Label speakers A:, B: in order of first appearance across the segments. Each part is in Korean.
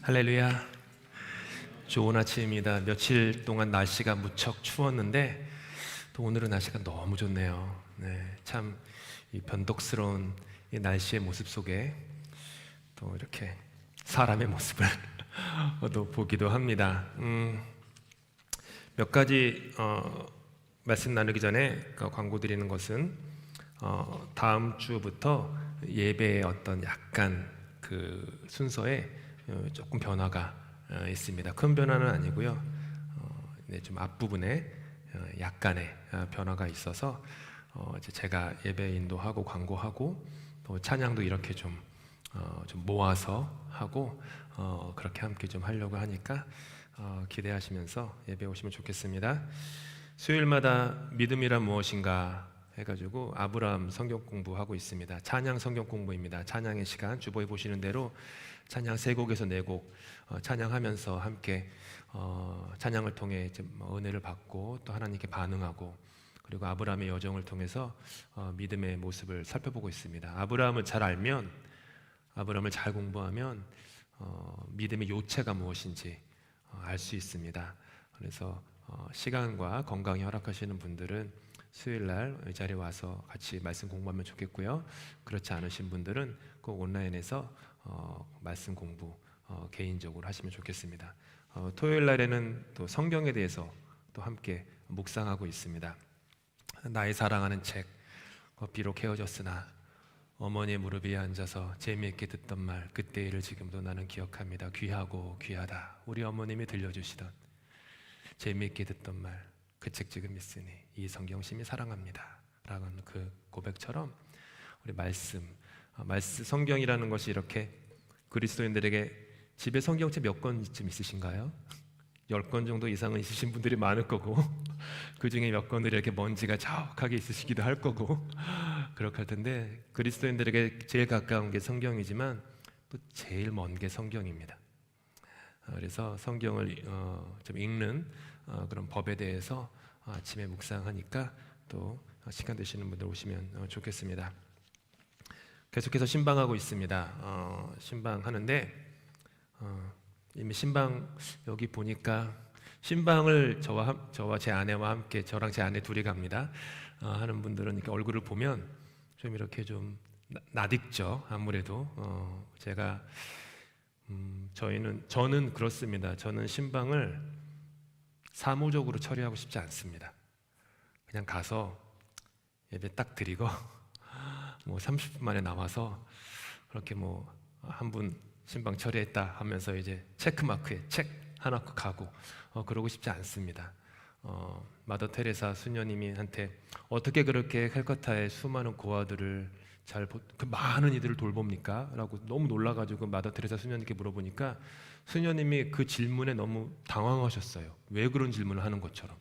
A: 할렐루야. 좋은 아침입니다. 며칠 동안 날씨가 무척 추웠는데 또 오늘은 날씨가 너무 좋네요. 참 이 변덕스러운 이 날씨의 모습 속에 또 이렇게 사람의 모습을 또 보기도 합니다. 몇 가지 말씀 나누기 전에 광고 드리는 것은 다음 주부터 예배의 어떤 약간 그 순서에 조금 변화가 있습니다. 큰 변화는 아니고요. 좀 앞부분에 약간의 변화가 있어서 이제 제가 예배 인도하고 광고하고 또 찬양도 이렇게 좀 모아서 하고 그렇게 함께 좀 하려고 하니까 기대하시면서 예배 오시면 좋겠습니다. 수요일마다 믿음이란 무엇인가 해가지고 아브라함 성경 공부하고 있습니다. 찬양 성경 공부입니다. 찬양의 시간 주보에 보시는 대로 찬양 3곡에서 4곡 찬양하면서 함께 찬양을 통해 은혜를 받고 또 하나님께 반응하고 그리고 아브라함의 여정을 통해서 믿음의 모습을 살펴보고 있습니다. 아브라함을 잘 알면, 아브라함을 잘 공부하면 믿음의 요체가 무엇인지 알 수 있습니다. 그래서 시간과 건강이 허락하시는 분들은 수요일날 이 자리에 와서 같이 말씀 공부하면 좋겠고요. 그렇지 않으신 분들은 꼭 온라인에서 말씀 공부 개인적으로 하시면 좋겠습니다. 토요일날에는 또 성경에 대해서 또 함께 묵상하고 있습니다. 나의 사랑하는 책, 비록 헤어졌으나 어머니의 무릎 위에 앉아서 재미있게 듣던 말 그때 일을 지금도 나는 기억합니다. 귀하고 귀하다. 우리 어머님이 들려주시던 재미있게 듣던 말 그 책 지금 있으니 이 성경심이 사랑합니다 라는 그 고백처럼 우리 말씀 성경이라는 것이 이렇게 그리스도인들에게 집에 성경책 몇 권쯤 있으신가요? 10권 정도 이상은 있으신 분들이 많을 거고 그 중에 몇 권들이 이렇게 먼지가 자욱하게 있으시기도 할 거고 그렇게 할 텐데 그리스도인들에게 제일 가까운 게 성경이지만 또 제일 먼 게 성경입니다. 그래서 성경을 좀 읽는 그런 법에 대해서 아침에 묵상하니까 또 시간 되시는 분들 오시면 좋겠습니다. 계속해서 신방하고 있습니다. 신방하는데 이미 신방 여기 보니까 신방을 저와 제 아내와 함께 저랑 제 아내 둘이 갑니다. 하는 분들은 이렇게 얼굴을 보면 좀 이렇게 좀 낯익죠. 아무래도 제가 저는 그렇습니다. 저는 신방을 사무적으로 처리하고 싶지 않습니다. 그냥 가서 예배 딱 드리고 뭐 30분 만에 나와서 그렇게 뭐 한 분 신방 처리했다 하면서 이제 체크마크에 책 하나 가고 그러고 싶지 않습니다. 마더 테레사 수녀님한테 어떻게 그렇게 캘커타의 수많은 고아들을 그 많은 이들을 돌봅니까? 라고 너무 놀라가지고 마더 테레사 수녀님께 물어보니까 수녀님이 그 질문에 너무 당황하셨어요. 왜 그런 질문을 하는 것처럼.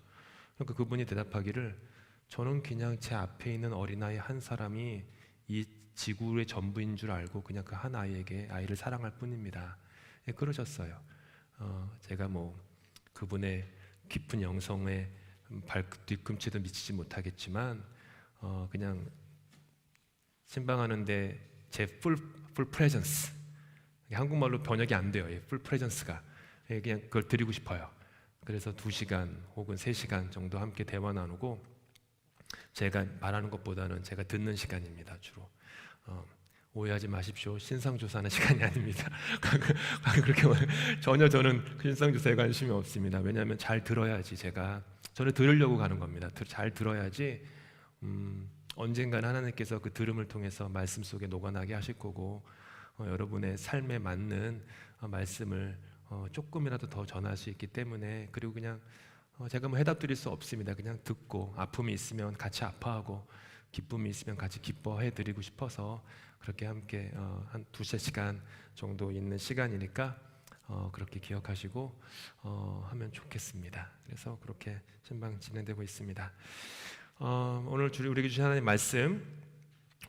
A: 그러니까 그분이 대답하기를 저는 그냥 제 앞에 있는 어린아이 한 사람이 이 지구의 전부인 줄 알고 그냥 그 한 아이에게 아이를 사랑할 뿐입니다. 그러셨어요. 제가 뭐 그분의 깊은 영성에 뒤꿈치도 미치지 못하겠지만 그냥 신방하는데 제 풀 프레젠스 한국말로 번역이 안 돼요. 풀 프레젠스가 그냥 그걸 드리고 싶어요. 그래서 2시간 혹은 3시간 정도 함께 대화 나누고 제가 말하는 것보다는 제가 듣는 시간입니다. 주로 오해하지 마십시오. 신상조사하는 시간이 아닙니다. 그렇게 전혀 저는 신상조사에 관심이 없습니다. 왜냐하면 잘 들어야지 저는 들으려고 가는 겁니다. 잘 들어야지 언젠가는 하나님께서 그 들음을 통해서 말씀 속에 녹아나게 하실 거고 여러분의 삶에 맞는 말씀을 조금이라도 더 전할 수 있기 때문에 그리고 그냥 제가 뭐 해답 드릴 수 없습니다. 그냥 듣고 아픔이 있으면 같이 아파하고 기쁨이 있으면 같이 기뻐해 드리고 싶어서 그렇게 함께 한 2-3시간 정도 있는 시간이니까 그렇게 기억하시고 하면 좋겠습니다. 그래서 그렇게 신방 진행되고 있습니다. 오늘 우리에게 주신 하나님의 말씀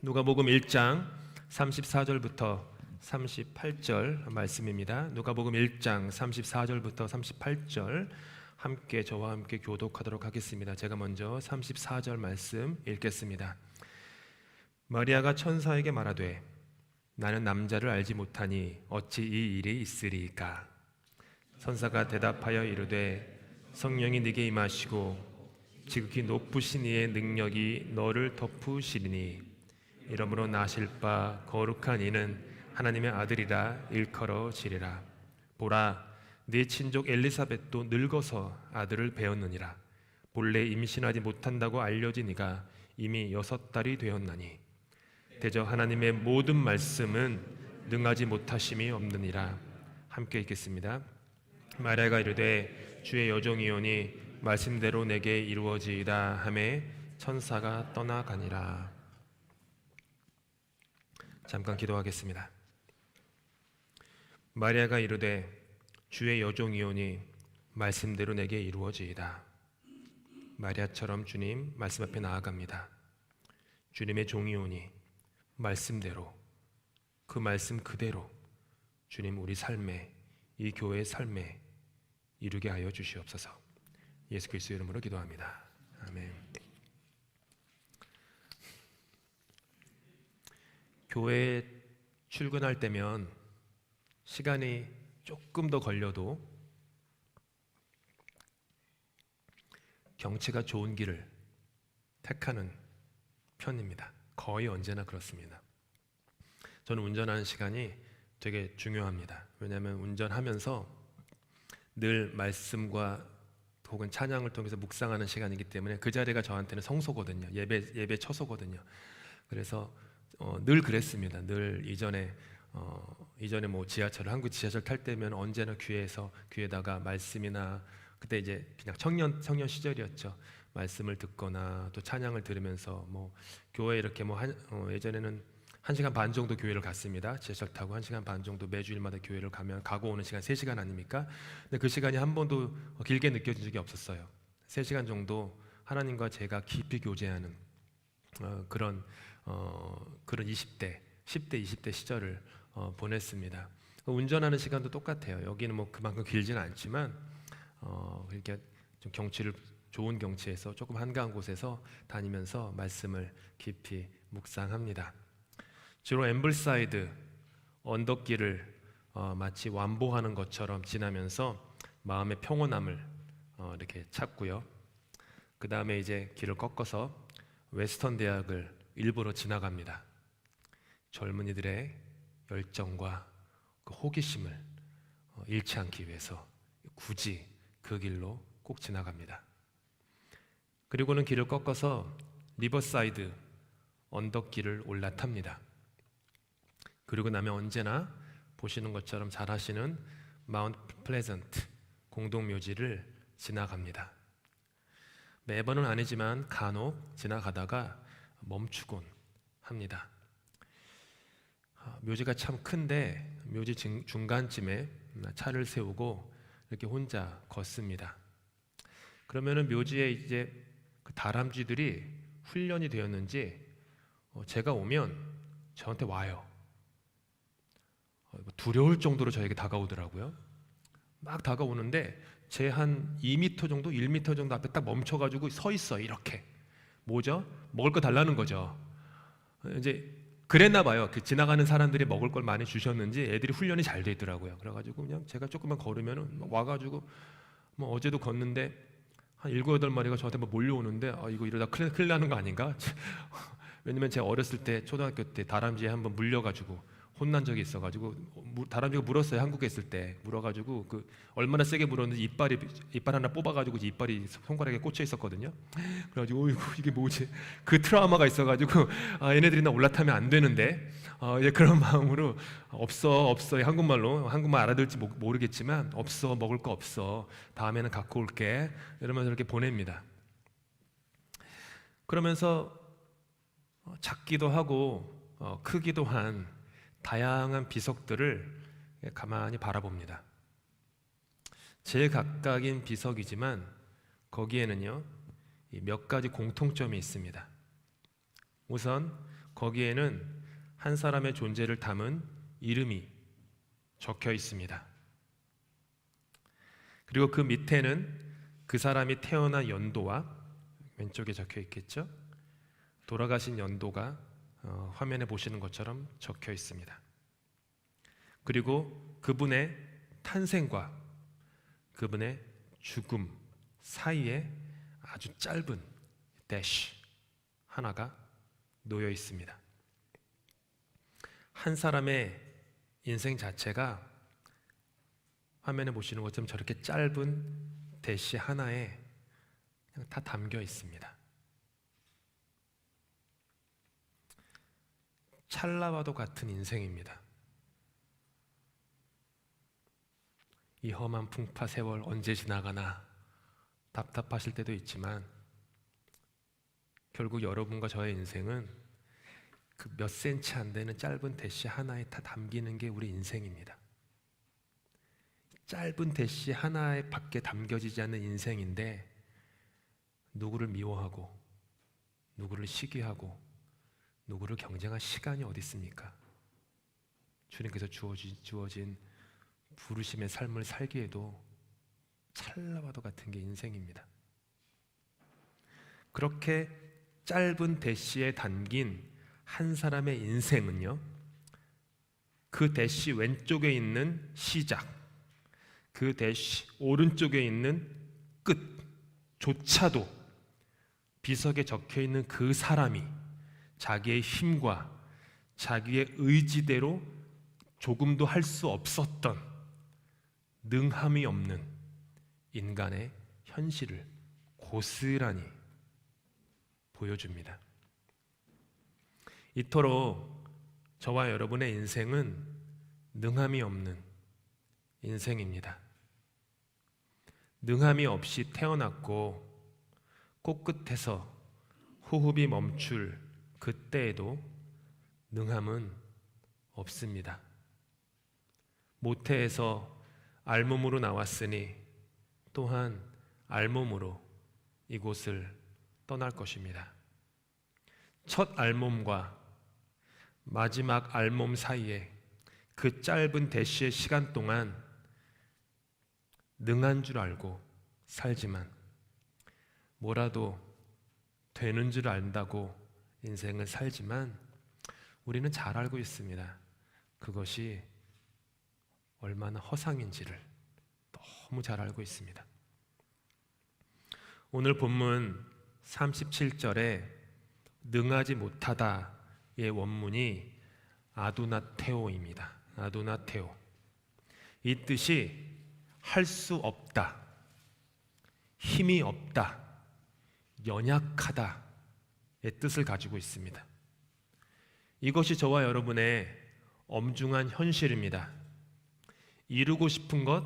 A: 누가복음 1장 34절부터 38절 말씀입니다. 누가복음 1장 34절부터 38절 함께 저와 함께 교독하도록 하겠습니다. 제가 먼저 34절 말씀 읽겠습니다. 마리아가 천사에게 말하되 나는 남자를 알지 못하니 어찌 이 일이 있으리까? 선사가 대답하여 이르되 성령이 네게 임하시고 지극히 높으신 이의 능력이 너를 덮으시리니 이러므로 나실 바 거룩한 이는 하나님의 아들이라 일컬어지리라. 보라, 네 친족 엘리사벳도 늙어서 아들을 배었느니라. 본래 임신하지 못한다고 알려진 이가 이미 6달이 되었나니 대저 하나님의 모든 말씀은 능하지 못하심이 없느니라. 함께 읽겠습니다. 마리아가 이르되 주의 여종이오니 말씀대로 내게 이루어지이다 하매 천사가 떠나가니라. 잠깐 기도하겠습니다. 마리아가 이르되 주의 여종이오니 말씀대로 내게 이루어지이다. 마리아처럼 주님 말씀 앞에 나아갑니다. 주님의 종이오니 말씀대로, 그 말씀 그대로 주님 우리 삶에, 이 교회의 삶에 이루게 하여 주시옵소서. 예수 그리스도의 이름으로 기도합니다. 아멘. 교회에 출근할 때면 시간이 조금 더 걸려도 경치가 좋은 길을 택하는 편입니다. 거의 언제나 그렇습니다. 저는 운전하는 시간이 되게 중요합니다. 왜냐하면 운전하면서 늘 말씀과 혹은 찬양을 통해서 묵상하는 시간이기 때문에 그 자리가 저한테는 성소거든요. 예배 처소거든요. 그래서 늘 그랬습니다. 늘 이전에 뭐 한국 지하철 탈 때면 언제나 귀에다가 말씀이나, 그때 이제 그냥 청년 시절이었죠. 말씀을 듣거나 또 찬양을 들으면서 뭐 교회 이렇게 예전에는 1시간 반 정도 교회를 갔습니다. 지하철 타고 1시간 반 정도 매주일마다 교회를 가고 오는 시간 3시간 아닙니까? 근데 그 시간이 한 번도 길게 느껴진 적이 없었어요. 3시간 정도 하나님과 제가 깊이 교제하는 그런 10대, 20대 시절을 보냈습니다. 운전하는 시간도 똑같아요. 여기는 뭐 그만큼 길지는 않지만 이렇게 좀 좋은 경치에서 조금 한가한 곳에서 다니면서 말씀을 깊이 묵상합니다. 주로 앰블사이드 언덕길을 마치 완보하는 것처럼 지나면서 마음의 평온함을 이렇게 찾고요. 그 다음에 이제 길을 꺾어서 웨스턴 대학을 일부러 지나갑니다. 젊은이들의 열정과 그 호기심을 잃지 않기 위해서 굳이 그 길로 꼭 지나갑니다. 그리고는 길을 꺾어서 리버사이드 언덕길을 올라탑니다. 그리고 나면 언제나 보시는 것처럼 잘 하시는 마운트 플레전트 공동묘지를 지나갑니다. 매번은 아니지만 간혹 지나가다가 멈추곤 합니다. 묘지가 참 큰데 묘지 중간쯤에 차를 세우고 이렇게 혼자 걷습니다. 그러면은 묘지에 이제 그 다람쥐들이 훈련이 되었는지 제가 오면 저한테 와요. 두려울 정도로 저에게 다가오더라고요. 막 다가오는데 제 한 2m 정도, 1m 정도 앞에 딱 멈춰가지고 서 있어요. 이렇게. 뭐죠? 먹을 거 달라는 거죠. 이제 그랬나 봐요. 그 지나가는 사람들이 먹을 걸 많이 주셨는지 애들이 훈련이 잘 돼 있더라고요. 그래가지고 그냥 제가 조금만 걸으면은 와가지고 뭐 어제도 걷는데 한 7, 8마리가 저한테 막 몰려오는데 이거 이러다 큰일 나는 거 아닌가? 왜냐면 제가 어렸을 때 초등학교 때 다람쥐에 한번 물려가지고 혼난 적이 있어가지고 다람쥐가 물었어요. 한국에 있을 때 물어가지고 그 얼마나 세게 물었는지 이빨 하나 뽑아가지고 이빨이 손가락에 꽂혀 있었거든요. 그래가지고 이게 뭐지? 그 트라우마가 있어가지고 얘네들이 나 올라타면 안 되는데 이제 그런 마음으로 없어 한국말로 한국말 알아들을지 모르겠지만 없어, 먹을 거 없어, 다음에는 갖고 올게 이러면서 이렇게 보냅니다. 그러면서 작기도 하고 크기도 한 다양한 비석들을 가만히 바라봅니다. 제각각인 비석이지만 거기에는요 몇 가지 공통점이 있습니다. 우선 거기에는 한 사람의 존재를 담은 이름이 적혀 있습니다. 그리고 그 밑에는 그 사람이 태어난 연도와 왼쪽에 적혀 있겠죠. 돌아가신 연도가 화면에 보시는 것처럼 적혀 있습니다. 그리고 그분의 탄생과 그분의 죽음 사이에 아주 짧은 대시 하나가 놓여 있습니다. 한 사람의 인생 자체가 화면에 보시는 것처럼 저렇게 짧은 대시 하나에 그냥 다 담겨 있습니다. 찰나와도 같은 인생입니다. 이 험한 풍파 세월 언제 지나가나 답답하실 때도 있지만 결국 여러분과 저의 인생은 그 몇 센치 안 되는 짧은 대시 하나에 다 담기는 게 우리 인생입니다. 짧은 대시 하나에 밖에 담겨지지 않는 인생인데 누구를 미워하고 누구를 시기하고 누구를 경쟁할 시간이 어디 있습니까? 주님께서 주어진 부르심의 삶을 살기에도 찰나와도 같은 게 인생입니다. 그렇게 짧은 대시에 담긴 한 사람의 인생은요, 그 대시 왼쪽에 있는 시작, 그 대시 오른쪽에 있는 끝조차도 비석에 적혀 있는 그 사람이 자기의 힘과 자기의 의지대로 조금도 할 수 없었던 능함이 없는 인간의 현실을 고스란히 보여줍니다. 이토록 저와 여러분의 인생은 능함이 없는 인생입니다. 능함이 없이 태어났고 코끝에서 호흡이 멈출 그때에도 능함은 없습니다. 모태에서 알몸으로 나왔으니 또한 알몸으로 이곳을 떠날 것입니다. 첫 알몸과 마지막 알몸 사이에 그 짧은 대시의 시간 동안 능한 줄 알고 살지만 뭐라도 되는 줄 안다고 인생을 살지만 우리는 잘 알고 있습니다. 그것이 얼마나 허상인지를 너무 잘 알고 있습니다. 오늘 본문 37절에 능하지 못하다의 원문이 아도나테오입니다. 아도나테오. 이 뜻이 할 수 없다, 힘이 없다, 연약하다의 뜻을 가지고 있습니다. 이것이 저와 여러분의 엄중한 현실입니다. 이루고 싶은 것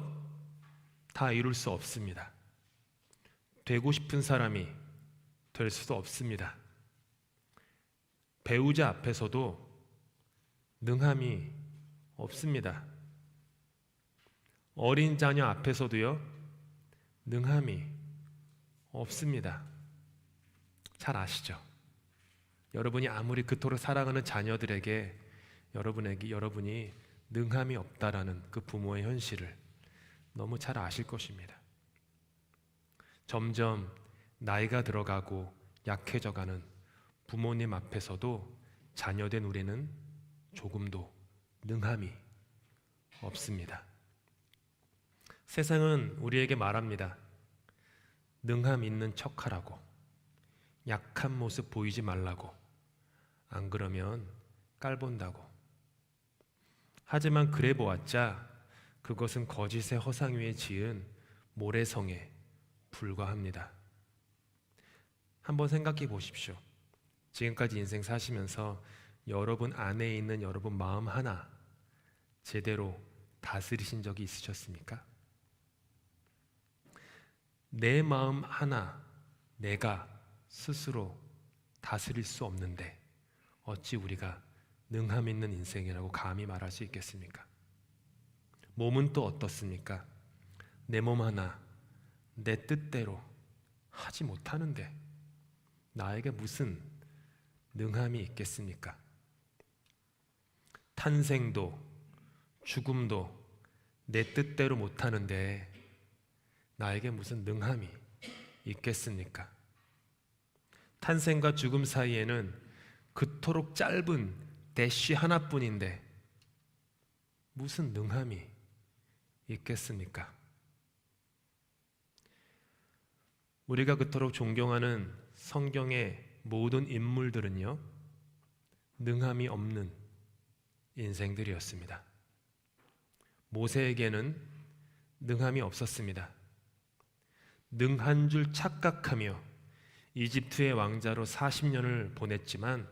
A: 다 이룰 수 없습니다. 되고 싶은 사람이 될 수도 없습니다. 배우자 앞에서도 능함이 없습니다. 어린 자녀 앞에서도요, 능함이 없습니다. 잘 아시죠? 여러분이 아무리 그토록 사랑하는 자녀들에게 여러분이 능함이 없다라는 그 부모의 현실을 너무 잘 아실 것입니다. 점점 나이가 들어가고 약해져가는 부모님 앞에서도 자녀된 우리는 조금도 능함이 없습니다. 세상은 우리에게 말합니다. 능함 있는 척하라고, 약한 모습 보이지 말라고, 안 그러면 깔본다고. 하지만 그래 보았자 그것은 거짓의 허상 위에 지은 모래성에 불과합니다. 한번 생각해 보십시오. 지금까지 인생 사시면서 여러분 안에 있는 여러분 마음 하나 제대로 다스리신 적이 있으셨습니까? 내 마음 하나 내가 스스로 다스릴 수 없는데 어찌 우리가 능함 있는 인생이라고 감히 말할 수 있겠습니까? 몸은 또 어떻습니까? 내 몸 하나 내 뜻대로 하지 못하는데 나에게 무슨 능함이 있겠습니까? 탄생도 죽음도 내 뜻대로 못하는데 나에게 무슨 능함이 있겠습니까? 탄생과 죽음 사이에는 그토록 짧은 대쉬 하나뿐인데 무슨 능함이 있겠습니까? 우리가 그토록 존경하는 성경의 모든 인물들은요, 능함이 없는 인생들이었습니다. 모세에게는 능함이 없었습니다. 능한 줄 착각하며 이집트의 왕자로 40년을 보냈지만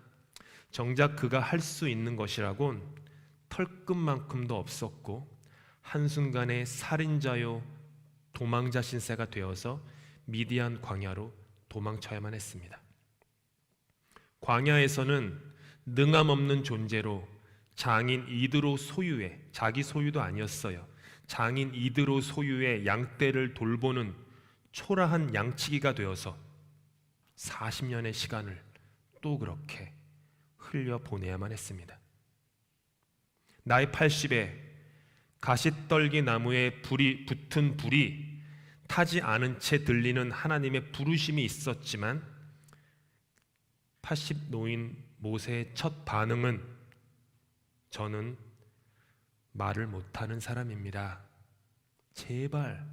A: 정작 그가 할 수 있는 것이라곤 털끝만큼도 없었고 한순간에 살인자요 도망자 신세가 되어서 미디안 광야로 도망쳐야만 했습니다. 광야에서는 능함 없는 존재로 장인 이드로 소유의, 자기 소유도 아니었어요, 장인 이드로 소유의 양떼를 돌보는 초라한 양치기가 되어서 40년의 시간을 또 그렇게 흘려보내야만 했습니다. 나이 80에 가시떨기 나무에 붙은 불이 타지 않은 채 들리는 하나님의 부르심이 있었지만 80 노인 모세의 첫 반응은 저는 말을 못하는 사람입니다. 제발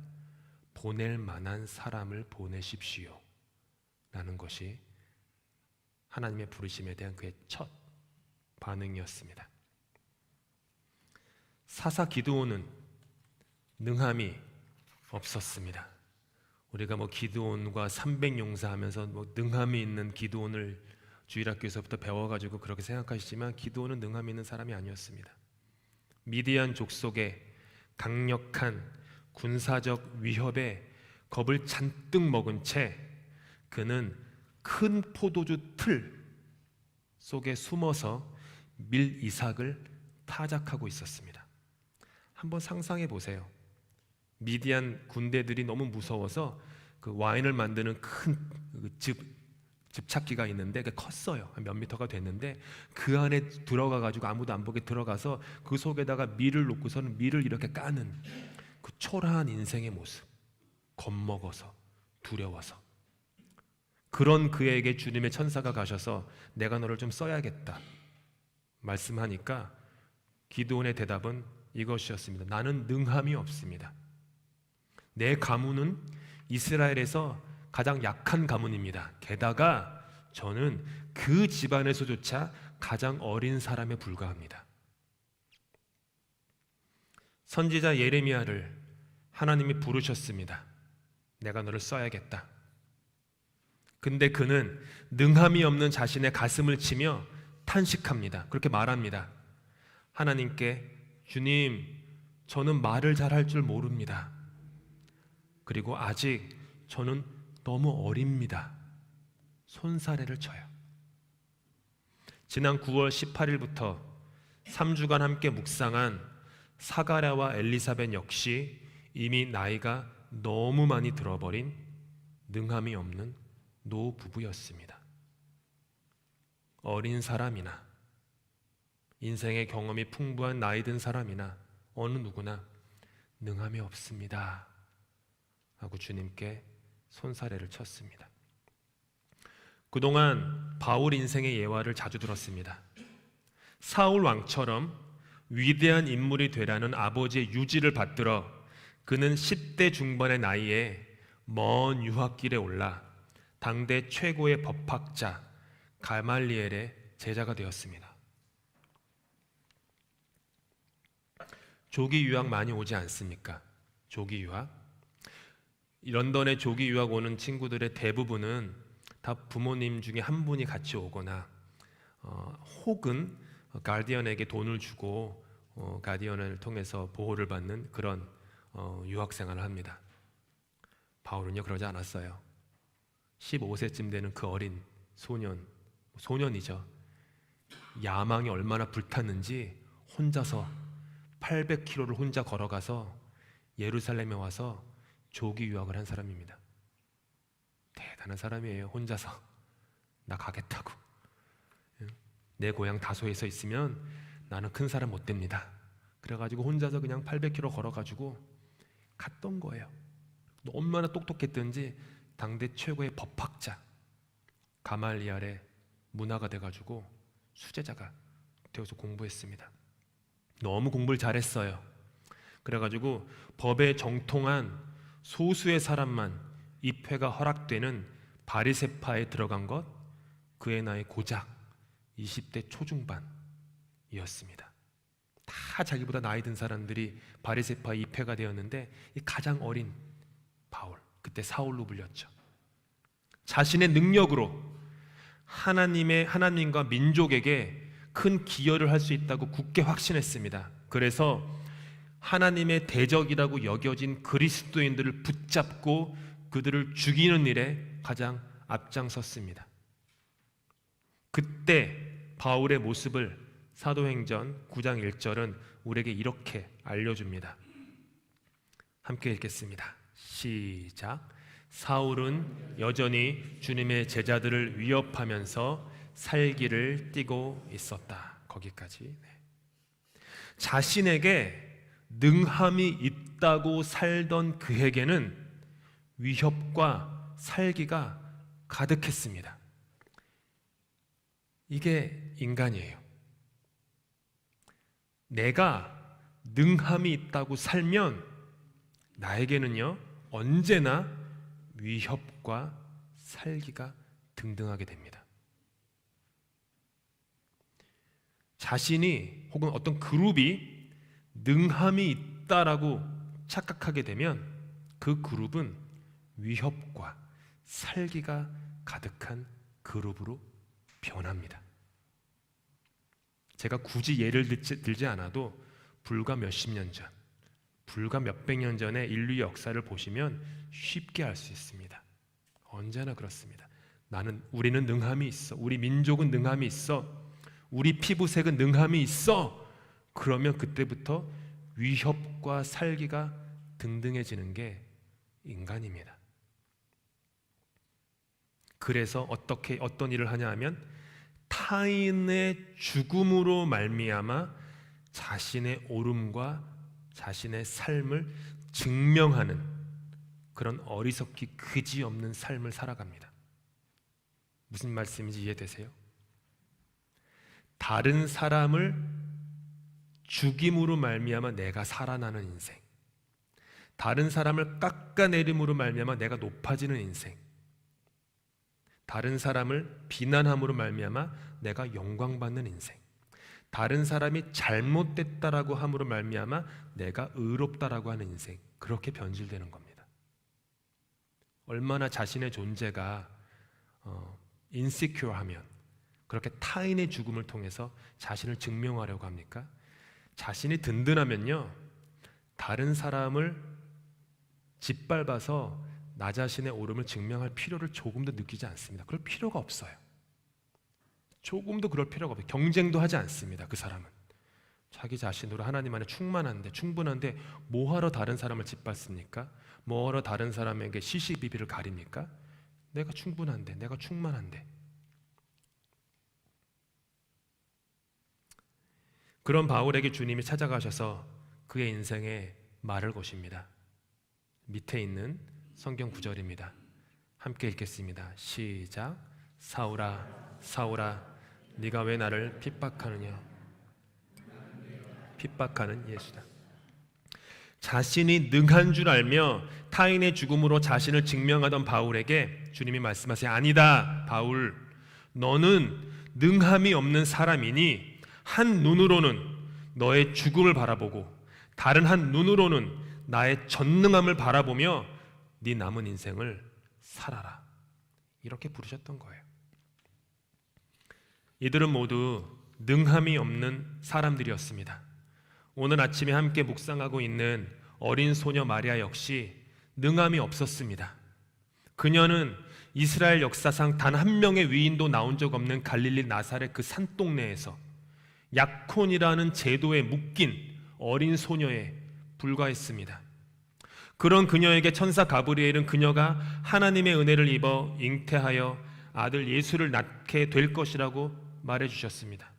A: 보낼 만한 사람을 보내십시오 라는 것이 하나님의 부르심에 대한 그의 첫 반응이었습니다. 사사 기드온은 능함이 없었습니다. 우리가 기드온과 300용사 하면서 능함이 있는 기드온을 주일학교에서부터 배워가지고 그렇게 생각하시지만 기드온은 능함이 있는 사람이 아니었습니다. 미디안 족속의 강력한 군사적 위협에 겁을 잔뜩 먹은 채 그는 큰 포도주 틀 속에 숨어서 밀 이삭을 타작하고 있었습니다. 한번 상상해 보세요. 미디안 군대들이 너무 무서워서 그 와인을 만드는 큰 즙착기가 있는데 그게 컸어요. 한 몇 미터가 됐는데 그 안에 들어가 가지고 아무도 안 보게 들어가서 그 속에다가 밀을 놓고서는 밀을 이렇게 까는 그 초라한 인생의 모습, 겁먹어서 두려워서. 그런 그에게 주님의 천사가 가셔서 내가 너를 좀 써야겠다 말씀하니까 기드온의 대답은 이것이었습니다. 나는 능함이 없습니다. 내 가문은 이스라엘에서 가장 약한 가문입니다. 게다가 저는 그 집안에서조차 가장 어린 사람에 불과합니다. 선지자 예레미야를 하나님이 부르셨습니다. 내가 너를 써야겠다. 근데 그는 능함이 없는 자신의 가슴을 치며 탄식합니다. 그렇게 말합니다. 하나님께 주님, 저는 말을 잘할 줄 모릅니다. 그리고 아직 저는 너무 어립니다. 손사래를 쳐요. 지난 9월 18일부터 3주간 함께 묵상한 사가랴와 엘리사벳 역시 이미 나이가 너무 많이 들어버린 능함이 없는 노부부였습니다. 어린 사람이나 인생의 경험이 풍부한 나이 든 사람이나 어느 누구나 능함이 없습니다 하고 주님께 손사래를 쳤습니다. 그동안 바울 인생의 예화를 자주 들었습니다. 사울 왕처럼 위대한 인물이 되라는 아버지의 유지를 받들어 그는 10대 중반의 나이에 먼 유학길에 올라 당대 최고의 법학자 가말리엘의 제자가 되었습니다. 조기 유학 많이 오지 않습니까? 조기 유학. 런던에 조기 유학 오는 친구들의 대부분은 다 부모님 중에 한 분이 같이 오거나 혹은 가디언에게 돈을 주고 가디언을 통해서 보호를 받는 그런 유학 생활을 합니다. 바울은요 그러지 않았어요. 15세쯤 되는 그 어린 소년이죠. 야망이 얼마나 불탔는지 혼자서 800km를 혼자 걸어가서 예루살렘에 와서 조기 유학을 한 사람입니다. 대단한 사람이에요. 혼자서 나 가겠다고. 내 고향 다소에서 있으면 나는 큰 사람 못 됩니다. 그래가지고 혼자서 그냥 800km 걸어가지고 갔던 거예요. 얼마나 똑똑했든지 당대 최고의 법학자 가말리엘의 문화가 돼가지고 수제자가 되어서 공부했습니다. 너무 공부를 잘했어요. 그래가지고 법에 정통한 소수의 사람만 입회가 허락되는 바리새파에 들어간 것, 그의 나이 고작 20대 초중반이었습니다. 다 자기보다 나이 든 사람들이 바리새파 입회가 되었는데 이 가장 어린 바울, 그때 사울로 불렸죠. 자신의 능력으로 하나님과 민족에게 큰 기여를 할 수 있다고 굳게 확신했습니다. 그래서 하나님의 대적이라고 여겨진 그리스도인들을 붙잡고 그들을 죽이는 일에 가장 앞장섰습니다. 그때 바울의 모습을 사도행전 9장 1절은 우리에게 이렇게 알려줍니다. 함께 읽겠습니다. 시작. 사울은 여전히 주님의 제자들을 위협하면서 살기를 띠고 있었다. 거기까지. 자신에게 능함이 있다고 살던 그에게는 위협과 살기가 가득했습니다. 이게 인간이에요. 내가 능함이 있다고 살면 나에게는요, 언제나 위협과 살기가 등등하게 됩니다. 자신이 혹은 어떤 그룹이 능함이 있다라고 착각하게 되면 그 그룹은 위협과 살기가 가득한 그룹으로 변합니다. 제가 굳이 예를 들지 않아도 불과 몇십 년 전, 불과 몇백 년 전의 인류 역사를 보시면 쉽게 알 수 있습니다. 언제나 그렇습니다. 우리는 능함이 있어. 우리 민족은 능함이 있어. 우리 피부색은 능함이 있어. 그러면 그때부터 위협과 살기가 등등해지는 게 인간입니다. 그래서 어떤 일을 하냐 하면 타인의 죽음으로 말미암아 자신의 옳음과 자신의 삶을 증명하는 그런 어리석기 그지없는 삶을 살아갑니다. 무슨 말씀인지 이해되세요? 다른 사람을 죽임으로 말미암아 내가 살아나는 인생, 다른 사람을 깎아내림으로 말미암아 내가 높아지는 인생, 다른 사람을 비난함으로 말미암아 내가 영광받는 인생, 다른 사람이 잘못됐다라고 함으로 말미암아 내가 의롭다라고 하는 인생, 그렇게 변질되는 겁니다. 얼마나 자신의 존재가 인시큐어하면 그렇게 타인의 죽음을 통해서 자신을 증명하려고 합니까? 자신이 든든하면요, 다른 사람을 짓밟아서 나 자신의 옳음을 증명할 필요를 조금도 느끼지 않습니다. 그럴 필요가 없어요. 조금도 그럴 필요가 없어요. 경쟁도 하지 않습니다. 그 사람은 자기 자신으로 하나님 안에 충분한데 뭐하러 다른 사람을 짓밟습니까? 뭐하러 다른 사람에게 시시비비를 가립니까? 내가 충분한데, 내가 충만한데. 그런 바울에게 주님이 찾아가셔서 그의 인생에 말을 거십니다. 밑에 있는 성경 구절입니다. 함께 읽겠습니다. 시작. 사울아, 사울아, 네가 왜 나를 핍박하느냐? 핍박하는 예수다. 자신이 능한 줄 알며 타인의 죽음으로 자신을 증명하던 바울에게 주님이 말씀하세요. 아니다, 바울, 너는 능함이 없는 사람이니 한 눈으로는 너의 죽음을 바라보고 다른 한 눈으로는 나의 전능함을 바라보며 네 남은 인생을 살아라. 이렇게 부르셨던 거예요. 이들은 모두 능함이 없는 사람들이었습니다. 오늘 아침에 함께 묵상하고 있는 어린 소녀 마리아 역시 능함이 없었습니다. 그녀는 이스라엘 역사상 단 한 명의 위인도 나온 적 없는 갈릴리 나사렛 그 산동네에서 약혼이라는 제도에 묶인 어린 소녀에 불과했습니다. 그런 그녀에게 천사 가브리엘은 그녀가 하나님의 은혜를 입어 잉태하여 아들 예수를 낳게 될 것이라고 말해주셨습니다.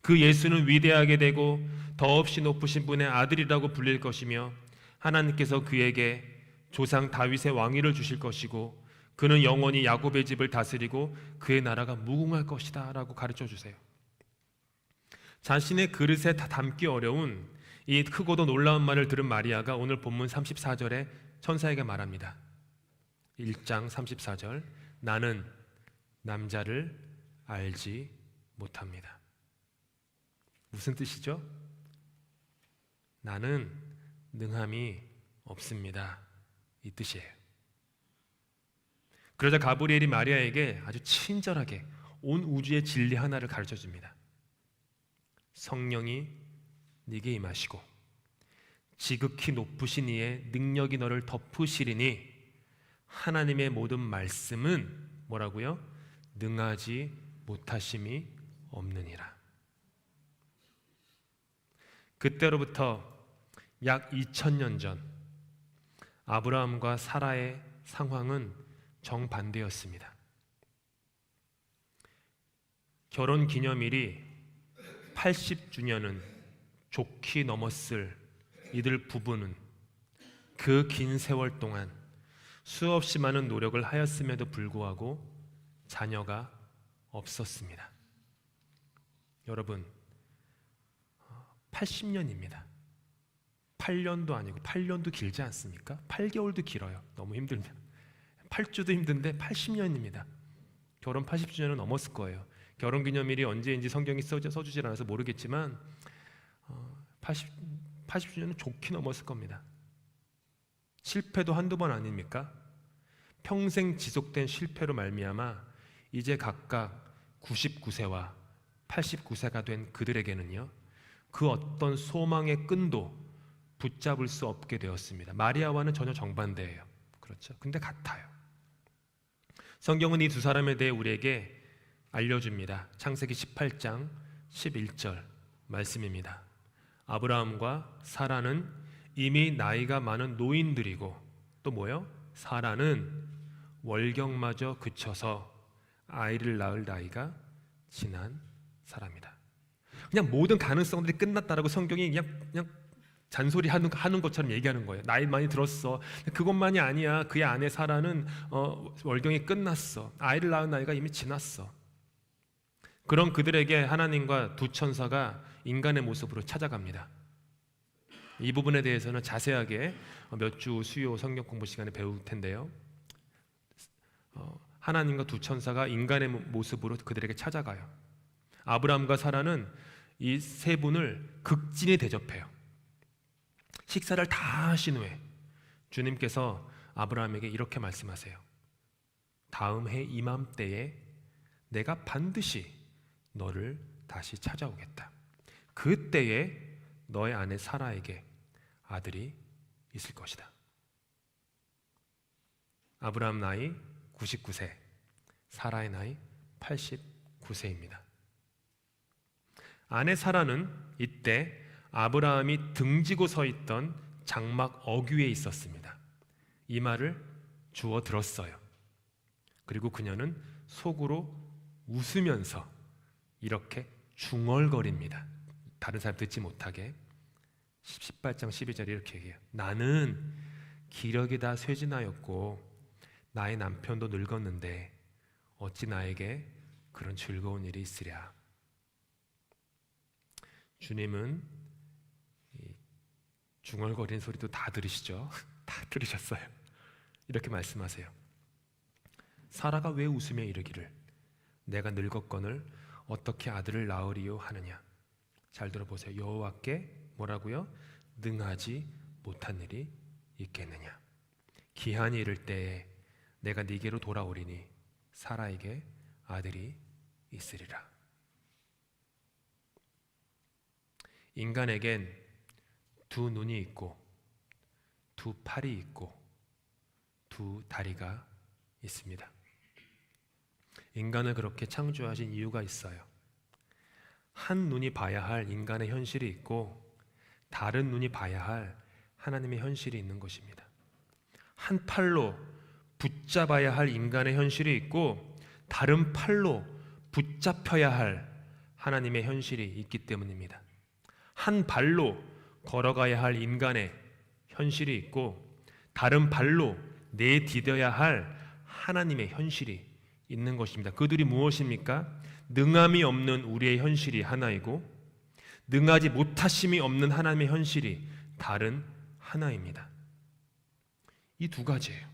A: 그 예수는 위대하게 되고 더없이 높으신 분의 아들이라고 불릴 것이며 하나님께서 그에게 조상 다윗의 왕위를 주실 것이고 그는 영원히 야곱의 집을 다스리고 그의 나라가 무궁할 것이다 라고 가르쳐 주세요. 자신의 그릇에 다 담기 어려운 이 크고도 놀라운 말을 들은 마리아가 오늘 본문 34절에 천사에게 말합니다. 1장 34절, 나는 남자를 알지 못합니다. 무슨 뜻이죠? 나는 능함이 없습니다, 이 뜻이에요. 그러자 가브리엘이 마리아에게 아주 친절하게 온 우주의 진리 하나를 가르쳐줍니다. 성령이 네게 임하시고 지극히 높으신 이의 능력이 너를 덮으시리니 하나님의 모든 말씀은 뭐라고요? 능하지 못하심이 없느니라. 그때로부터 약 2000년 전 아브라함과 사라의 상황은 정반대였습니다. 결혼 기념일이 80주년은 좋게 넘었을 이들 부부는 그 긴 세월 동안 수없이 많은 노력을 하였음에도 불구하고 자녀가 없었습니다. 여러분, 80년입니다. 8년도 아니고 8년도 길지 않습니까? 8개월도 길어요. 너무 힘들면 8주도 힘든데 80년입니다. 결혼 80주년은 넘었을 거예요. 결혼기념일이 언제인지 성경이 써주질 않아서 모르겠지만 80주년은 좋게 넘었을 겁니다. 실패도 한두 번 아닙니까? 평생 지속된 실패로 말미암아 이제 각각 99세와 89세가 된 그들에게는요, 그 어떤 소망의 끈도 붙잡을 수 없게 되었습니다. 마리아와는 전혀 정반대예요. 그렇죠? 근데 같아요. 성경은 이 두 사람에 대해 우리에게 알려줍니다. 창세기 18장 11절 말씀입니다. 아브라함과 사라는 이미 나이가 많은 노인들이고, 또 뭐요? 사라는 월경마저 그쳐서 아이를 낳을 나이가 지난 사람이다. 그냥 모든 가능성들이 끝났다라고 성경이 그냥 잔소리 하는 것처럼 얘기하는 거예요. 나이 많이 들었어. 그것만이 아니야. 그의 아내 사라는 월경이 끝났어. 아이를 낳은 나이가 이미 지났어. 그런 그들에게 하나님과 두 천사가 인간의 모습으로 찾아갑니다. 이 부분에 대해서는 자세하게 몇 주 수요 성경 공부 시간에 배울 텐데요. 하나님과 두 천사가 인간의 모습으로 그들에게 찾아가요. 아브라함과 사라는 이 세 분을 극진히 대접해요. 식사를 다 하신 후에 주님께서 아브라함에게 이렇게 말씀하세요. 다음 해 이맘때에 내가 반드시 너를 다시 찾아오겠다. 그때에 너의 아내 사라에게 아들이 있을 것이다. 아브라함 나이 99세, 사라의 나이 89세입니다. 아내 사라는 이때 아브라함이 등지고 서 있던 장막 어귀에 있었습니다. 이 말을 주워 들었어요. 그리고 그녀는 속으로 웃으면서 이렇게 중얼거립니다. 다른 사람 듣지 못하게. 18장 12절에 이렇게 얘기해요. 나는 기력이 다 쇠진하였고 나의 남편도 늙었는데 어찌 나에게 그런 즐거운 일이 있으랴. 주님은 중얼거리는 소리도 다 들으시죠? 다 들으셨어요. 이렇게 말씀하세요. 사라가 왜 웃으며 이르기를 내가 늙었거늘 어떻게 아들을 낳으리요 하느냐. 잘 들어보세요. 여호와께 뭐라고요? 능하지 못한 일이 있겠느냐. 기한이 이를 때에 내가 네게로 돌아오리니 사라에게 아들이 있으리라. 인간에겐 두 눈이 있고 두 팔이 있고 두 다리가 있습니다. 인간을 그렇게 창조하신 이유가 있어요. 한 눈이 봐야 할 인간의 현실이 있고 다른 눈이 봐야 할 하나님의 현실이 있는 것입니다. 한 팔로 붙잡아야 할 인간의 현실이 있고 다른 팔로 붙잡혀야 할 하나님의 현실이 있기 때문입니다. 한 발로 걸어가야 할 인간의 현실이 있고 다른 발로 내디뎌야 할 하나님의 현실이 있는 것입니다. 그들이 무엇입니까? 능함이 없는 우리의 현실이 하나이고 능하지 못하심이 없는 하나님의 현실이 다른 하나입니다. 이 두 가지예요.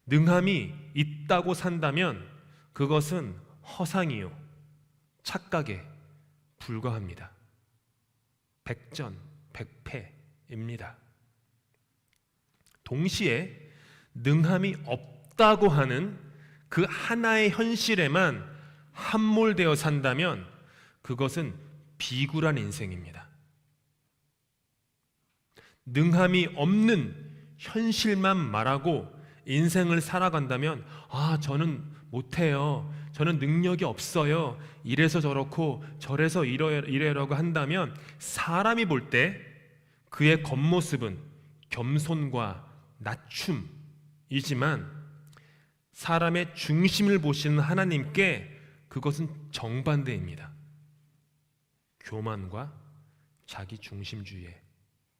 A: 능함이 있다고 산다면 그것은 허상이요 착각에 불과합니다. 백전백패입니다. 동시에 능함이 없다고 하는 그 하나의 현실에만 함몰되어 산다면 그것은 비굴한 인생입니다. 능함이 없는 현실만 말하고 인생을 살아간다면 저는 못해요, 저는 능력이 없어요, 이래서 저렇고 저래서 이래라고 한다면 사람이 볼 때 그의 겉모습은 겸손과 낮춤이지만 사람의 중심을 보시는 하나님께 그것은 정반대입니다. 교만과 자기 중심주의에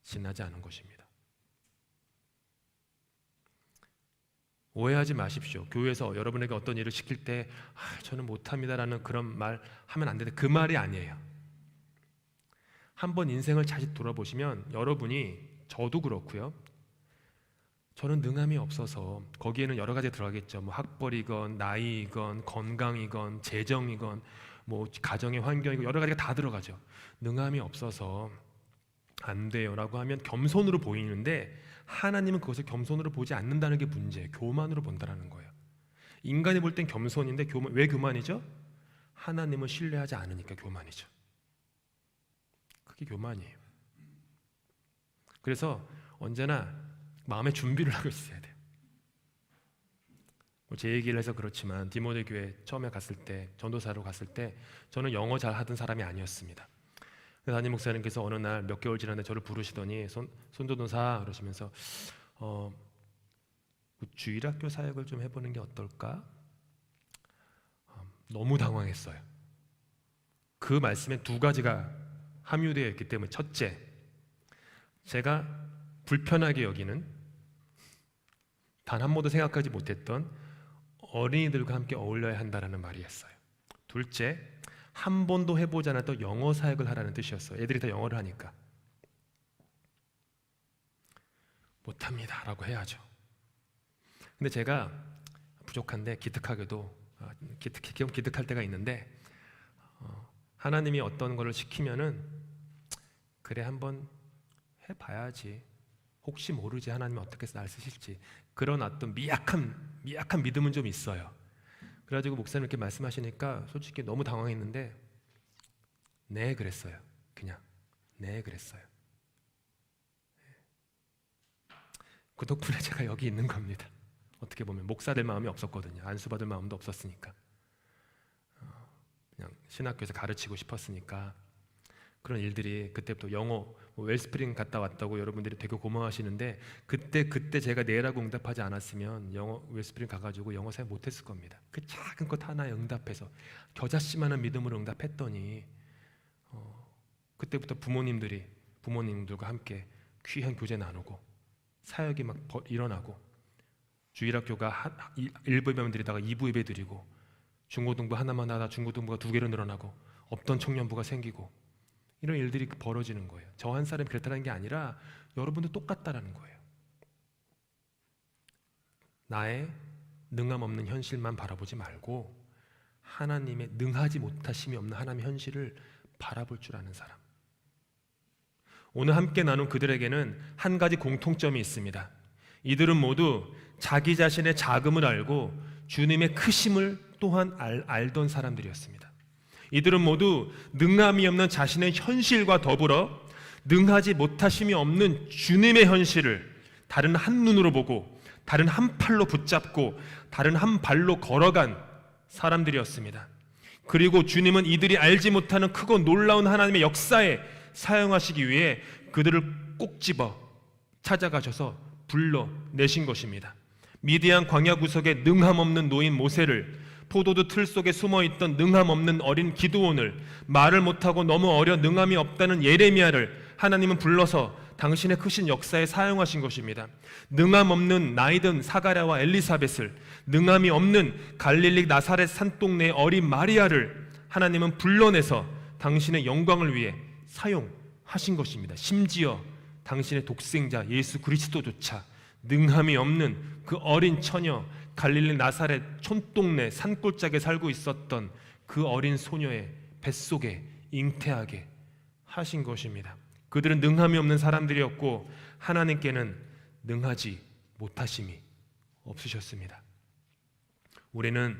A: 지나지 않은 것입니다. 오해하지 마십시오. 교회에서 여러분에게 어떤 일을 시킬 때 저는 못합니다라는 그런 말 하면 안 되는데 그 말이 아니에요. 한번 인생을 다시 돌아보시면 여러분이, 저도 그렇고요, 저는 능함이 없어서, 거기에는 여러 가지 들어가겠죠. 뭐 학벌이건 나이이건 건강이건 재정이건 뭐 가정의 환경이고 여러 가지가 다 들어가죠. 능함이 없어서 안 돼요라고 하면 겸손으로 보이는데 하나님은 그것을 겸손으로 보지 않는다는 게 문제예요. 교만으로 본다는 거예요. 인간이 볼 땐 겸손인데 왜 교만이죠? 하나님을 신뢰하지 않으니까 교만이죠. 그게 교만이에요. 그래서 언제나 마음의 준비를 하고 있어야 돼요. 제 얘기를 해서 그렇지만 디모데 교회 처음에 갔을 때, 전도사로 갔을 때 저는 영어 잘 하던 사람이 아니었습니다. 담임 목사님께서 어느 날 몇 개월 지났는데 저를 부르시더니 손전도사 그러시면서 주일학교 사역을 좀 해보는 게 어떨까? 너무 당황했어요. 그 말씀에 두 가지가 함유되어 있기 때문에, 첫째, 제가 불편하게 여기는, 단 한 번도 생각하지 못했던 어린이들과 함께 어울려야 한다는 말이었어요. 둘째, 한 번도 해보지 않았던 영어 사역을 하라는 뜻이었어요. 애들이 다 영어를 하니까. 못합니다 라고 해야죠. 근데 제가 부족한데 기특하게도 기특할 때가 있는데 하나님이 어떤 거를 시키면은 그래 한번 해봐야지, 혹시 모르지 하나님이 어떻게 날 쓰실지, 그런 어떤 미약한 믿음은 좀 있어요. 그래가지고 목사님 이렇게 말씀하시니까 솔직히 너무 당황했는데 네 그랬어요. 그냥 네 그랬어요. 그 덕분에 제가 여기 있는 겁니다. 어떻게 보면 목사 될 마음이 없었거든요. 안수받을 마음도 없었으니까, 그냥 신학교에서 가르치고 싶었으니까. 그런 일들이, 그때부터 영어 웰스프링 갔다 왔다고 여러분들이 되게 고마워하시는데 그때 제가 네라고 응답하지 않았으면 영어 웰스프링 가가지고 영어 사역 못했을 겁니다. 그 작은 것 하나에 응답해서 겨자씨만한 믿음으로 응답했더니 그때부터 부모님들과 함께 귀한 교제 나누고 사역이 막 일어나고, 주일학교가 1부 예배만 드리다가 2부 예배 드리고, 중고등부 하나만 하다 중고등부가 2개로 늘어나고, 없던 청년부가 생기고, 이런 일들이 벌어지는 거예요. 저 한 사람이 그랬다는 게 아니라 여러분도 똑같다라는 거예요. 나의 능함 없는 현실만 바라보지 말고 하나님의 능하지 못하심이 없는 하나님의 현실을 바라볼 줄 아는 사람. 오늘 함께 나눈 그들에게는 한 가지 공통점이 있습니다. 이들은 모두 자기 자신의 작음을 알고 주님의 크심을 또한 알던 사람들이었습니다. 이들은 모두 능함이 없는 자신의 현실과 더불어 능하지 못하심이 없는 주님의 현실을 다른 한 눈으로 보고 다른 한 팔로 붙잡고 다른 한 발로 걸어간 사람들이었습니다. 그리고 주님은 이들이 알지 못하는 크고 놀라운 하나님의 역사에 사용하시기 위해 그들을 꼭 집어 찾아가셔서 불러내신 것입니다. 미디안 광야 구석에 능함 없는 노인 모세를, 포도주 틀 속에 숨어있던 능함 없는 어린 기드온을, 말을 못하고 너무 어려 능함이 없다는 예레미야를 하나님은 불러서 당신의 크신 역사에 사용하신 것입니다. 능함 없는 나이든 사가랴와 엘리사벳을, 능함이 없는 갈릴리 나사렛 산동네의 어린 마리아를 하나님은 불러내서 당신의 영광을 위해 사용하신 것입니다. 심지어 당신의 독생자 예수 그리스도조차 능함이 없는 그 어린 처녀, 갈릴리 나사렛 촌동네 산골짜기에 살고 있었던 그 어린 소녀의 뱃속에 잉태하게 하신 것입니다. 그들은 능함이 없는 사람들이었고 하나님께는 능하지 못하심이 없으셨습니다. 우리는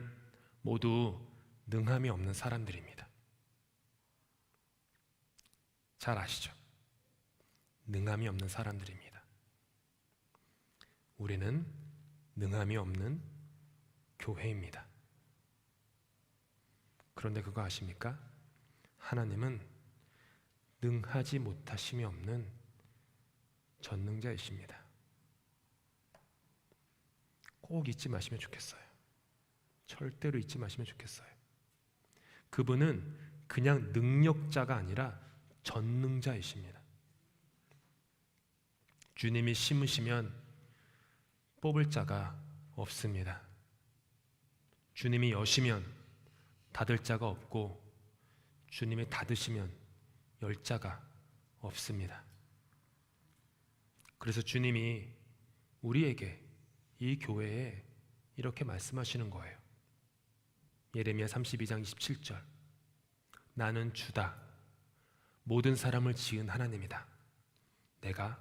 A: 모두 능함이 없는 사람들입니다. 잘 아시죠? 능함이 없는 사람들입니다. 우리는 능함이 없는 교회입니다. 그런데 그거 아십니까? 하나님은 능하지 못하심이 없는 전능자이십니다. 꼭 잊지 마시면 좋겠어요. 절대로 잊지 마시면 좋겠어요. 그분은 그냥 능력자가 아니라 전능자이십니다. 주님이 심으시면 뽑을 자가 없습니다. 주님이 여시면 닫을 자가 없고 주님이 닫으시면 열 자가 없습니다. 그래서 주님이 우리에게 이 교회에 이렇게 말씀하시는 거예요. 예레미야 32장 27절, 나는 주다. 모든 사람을 지은 하나님이다. 내가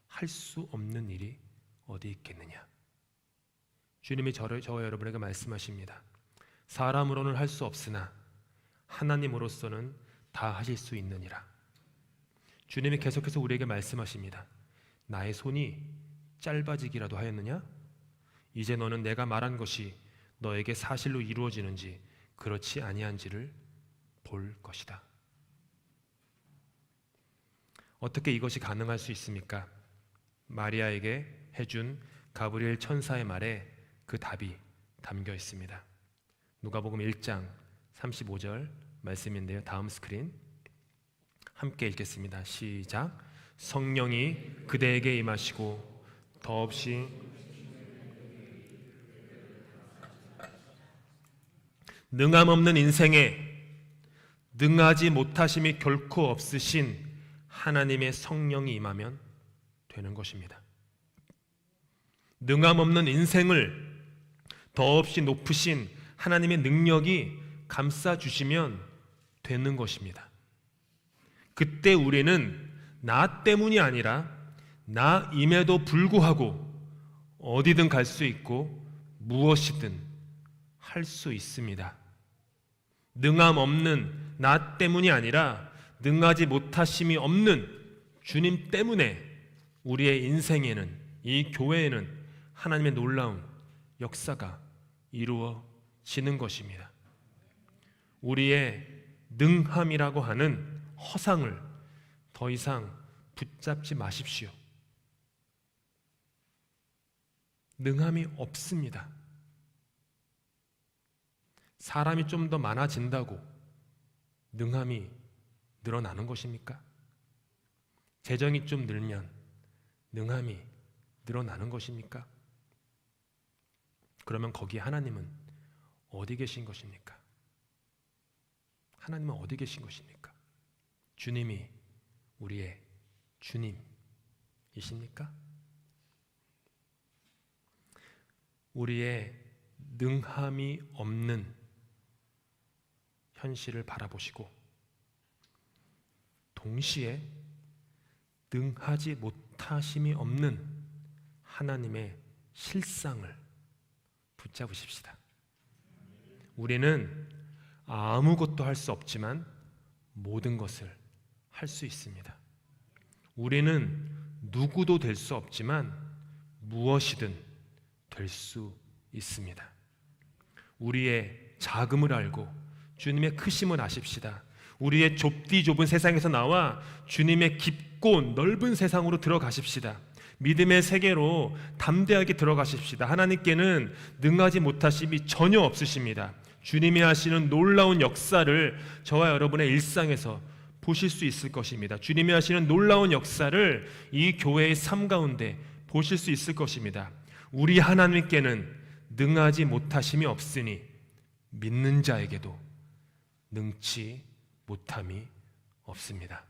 A: 할 수 없는 일이 어디 있겠느냐. 주님이 저와 여러분에게 말씀하십니다. 사람으로는 할 수 없으나 하나님으로서는 다 하실 수 있느니라. 주님이 계속해서 우리에게 말씀하십니다. 나의 손이 짧아지기라도 하였느냐? 이제 너는 내가 말한 것이 너에게 사실로 이루어지는지 그렇지 아니한지를 볼 것이다. 어떻게 이것이 가능할 수 있습니까? 마리아에게 해준 가브리엘 천사의 말에 그 답이 담겨 있습니다. 누가복음 1장 35절 말씀인데요. 다음 스크린 함께 읽겠습니다. 시작. 성령이 그대에게 임하시고 더없이 능함 없는 인생에 능하지 못하심이 결코 없으신 하나님의 성령이 임하면 되는 것입니다. 능함 없는 인생을 더없이 높으신 하나님의 능력이 감싸주시면 되는 것입니다. 그때 우리는 나 때문이 아니라 나임에도 불구하고 어디든 갈 수 있고 무엇이든 할 수 있습니다. 능함 없는 나 때문이 아니라 능하지 못하심이 없는 주님 때문에 우리의 인생에는, 이 교회에는 하나님의 놀라운 역사가 이루어지는 것입니다. 우리의 능함이라고 하는 허상을 더 이상 붙잡지 마십시오. 능함이 없습니다. 사람이 좀 더 많아진다고 능함이 늘어나는 것입니까? 재정이 좀 늘면 능함이 늘어나는 것입니까? 그러면 거기에 하나님은 어디 계신 것입니까? 하나님은 어디 계신 것입니까? 주님이 우리의 주님이십니까? 우리의 능함이 없는 현실을 바라보시고 동시에 능하지 못하심이 없는 하나님의 실상을 붙잡으십시다. 우리는 아무것도 할 수 없지만 모든 것을 할 수 있습니다. 우리는 누구도 될 수 없지만 무엇이든 될 수 있습니다. 우리의 작음을 알고 주님의 크심을 아십시다. 우리의 좁디 좁은 세상에서 나와 주님의 깊고 넓은 세상으로 들어가십시다. 믿음의 세계로 담대하게 들어가십시다. 하나님께는 능하지 못하심이 전혀 없으십니다. 주님이 하시는 놀라운 역사를 저와 여러분의 일상에서 보실 수 있을 것입니다. 주님이 하시는 놀라운 역사를 이 교회의 삶 가운데 보실 수 있을 것입니다. 우리 하나님께는 능하지 못하심이 없으니 믿는 자에게도 능치 못함이 없습니다.